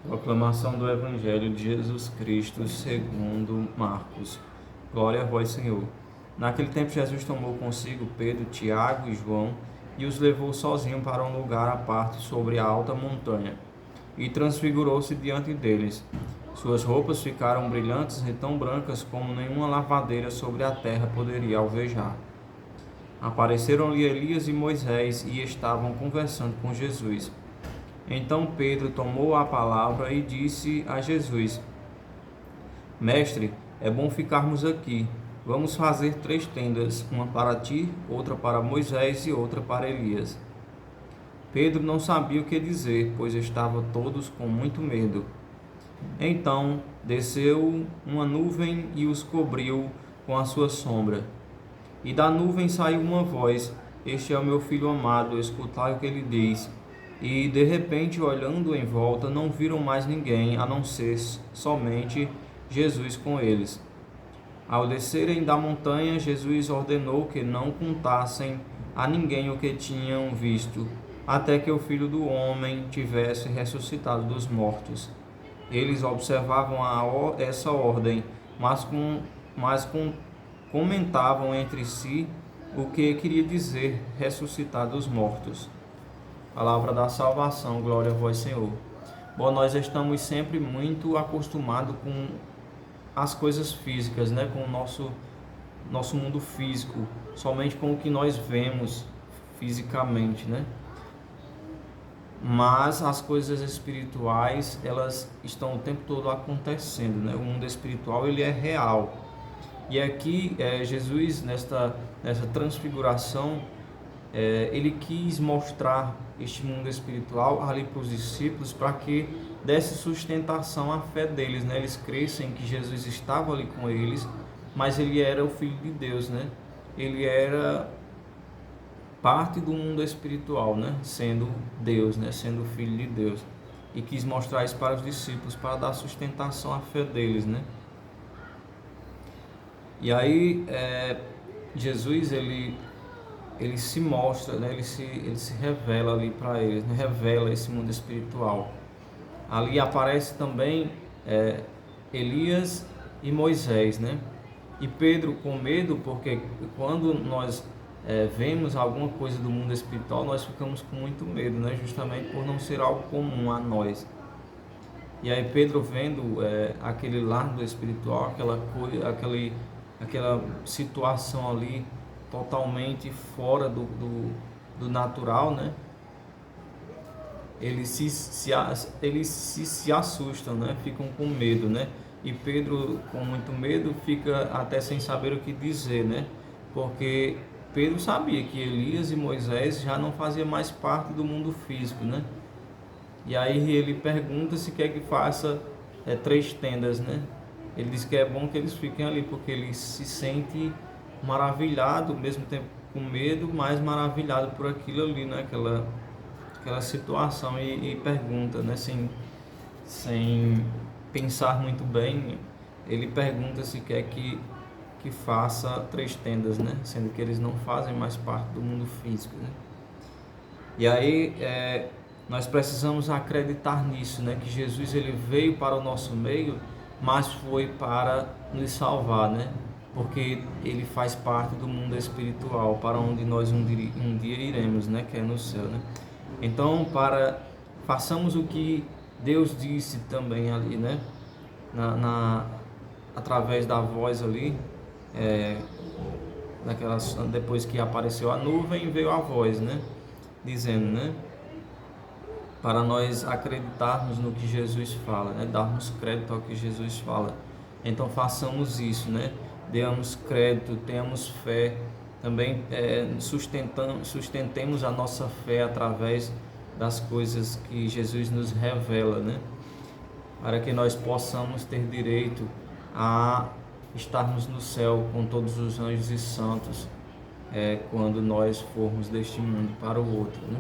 Proclamação do Evangelho de Jesus Cristo segundo Marcos. Glória a vós, Senhor. Naquele tempo Jesus tomou consigo Pedro, Tiago e João e os levou sozinho para um lugar à parte sobre a alta montanha e transfigurou-se diante deles. Suas roupas ficaram brilhantes e tão brancas como nenhuma lavadeira sobre a terra poderia alvejar. Apareceram-lhe Elias e Moisés e estavam conversando com Jesus. Então Pedro tomou a palavra e disse a Jesus: Mestre, é bom ficarmos aqui. Vamos fazer 3 tendas, uma para ti, outra para Moisés e outra para Elias. Pedro não sabia o que dizer, pois estavam todos com muito medo. Então desceu uma nuvem e os cobriu com a sua sombra. E da nuvem saiu uma voz: Este é o meu filho amado, escutai o que ele diz. E de repente, olhando em volta, não viram mais ninguém, a não ser somente Jesus com eles. Ao descerem da montanha, Jesus ordenou que não contassem a ninguém o que tinham visto, até que o Filho do Homem tivesse ressuscitado dos mortos. Eles observavam essa ordem, mas comentavam entre si o que queria dizer ressuscitar dos mortos. Palavra da salvação, glória a vós, Senhor. Bom, nós estamos sempre muito acostumados com as coisas físicas, né? Com o nosso mundo físico, somente com o que nós vemos fisicamente, né? Mas as coisas espirituais, elas estão o tempo todo acontecendo, né? O mundo espiritual, ele é real. E aqui, Jesus, nessa transfiguração, ele quis mostrar este mundo espiritual ali para os discípulos, para que desse sustentação à fé deles, né? Eles crescem que Jesus estava ali com eles, mas ele era o Filho de Deus, né? Ele era parte do mundo espiritual, né? Sendo Deus, né? Sendo o Filho de Deus. E quis mostrar isso para os discípulos, para dar sustentação à fé deles, né? E aí, Jesus, ele se mostra, né? ele se revela ali para eles, né? Revela esse mundo espiritual. Ali aparece também Elias e Moisés, né? E Pedro com medo, porque quando nós vemos alguma coisa do mundo espiritual, nós ficamos com muito medo, né? Justamente por não ser algo comum a nós. E aí Pedro vendo aquele lado espiritual, aquela situação ali totalmente fora do natural, né? Eles se assustam, né? Ficam com medo, né? E Pedro, com muito medo, fica até sem saber o que dizer, né? Porque Pedro sabia que Elias e Moisés já não faziam mais parte do mundo físico, né? E aí ele pergunta se quer que faça 3 tendas, né? Ele diz que é bom que eles fiquem ali, porque ele se sente maravilhado, ao mesmo tempo com medo, mas maravilhado por aquilo ali, né? Aquela situação, e pergunta, né? Sem pensar muito bem, ele pergunta se quer que faça 3 tendas, né? Sendo que eles não fazem mais parte do mundo físico, né? E aí nós precisamos acreditar nisso, né? Que Jesus, ele veio para o nosso meio, mas foi para nos salvar, né? Porque ele faz parte do mundo espiritual, para onde nós um dia iremos, né? Que é no céu, né? Então, façamos o que Deus disse também ali, né? Através da voz ali, depois que apareceu a nuvem, veio a voz, né? Dizendo, né? Para nós acreditarmos no que Jesus fala, né? Darmos crédito ao que Jesus fala. Então façamos isso, né? Demos crédito, tenhamos fé, também sustentemos a nossa fé através das coisas que Jesus nos revela, né? Para que nós possamos ter direito a estarmos no céu com todos os anjos e santos, quando nós formos deste mundo para o outro, né?